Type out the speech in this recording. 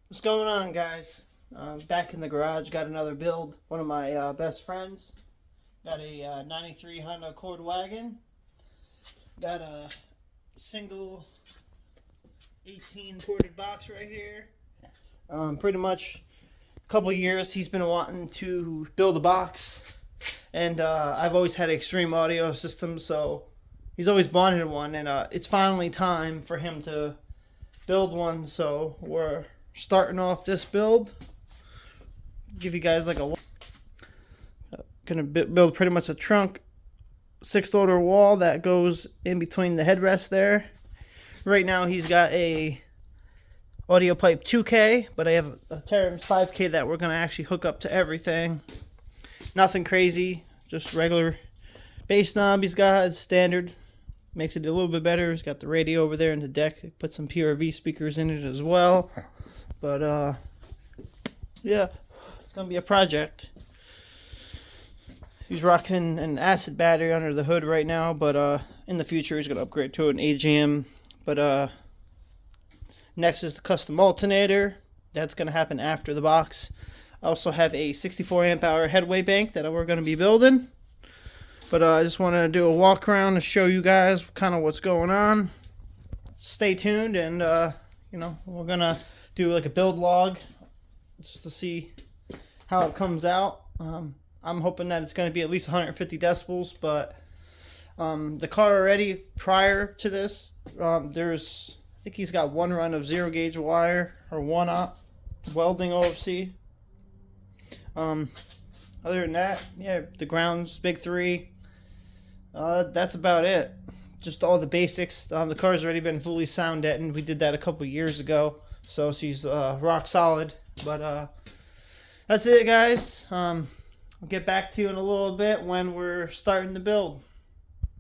What's going on, guys? Back in the garage, got another build. One of my best friends got a 93 Honda Accord wagon. Got a single 18 ported box right here. Pretty much a couple years he's been wanting to build a box, and I've always had an extreme audio system, so he's always wanted one, and it's finally time for him to build one. So we're starting off this build. Give you guys like gonna build pretty much a trunk 6-loader wall that goes in between the headrest there. Right now he's got a audio pipe 2K, but I have a Terrans 5K that we're gonna actually hook up to everything. Nothing crazy, just regular bass knob he's got. It's standard, makes it a little bit better. He's got the radio over there in the deck. Put some PRV speakers in it as well. But yeah, it's gonna be a project. He's rocking an acid battery under the hood right now, but in the future he's gonna upgrade to an AGM. But next is the custom alternator. That's gonna happen after the box. I also have a 64 amp hour headway bank that we're gonna be building. But I just wanted to do a walk around to show you guys kind of what's going on. Stay tuned, and we're gonna do like a build log just to see how it comes out. I'm hoping that it's going to be at least 150 decibels, but the car already prior to this, I think he's got one run of 0 gauge wire or 1-aught welding OFC. Other than that, yeah, the ground's big 3. That's about it. Just all the basics. The car's already been fully sound deadened. We did that a couple years ago, so she's rock solid. But that's it, guys. I'll get back to you in a little bit when we're starting to build.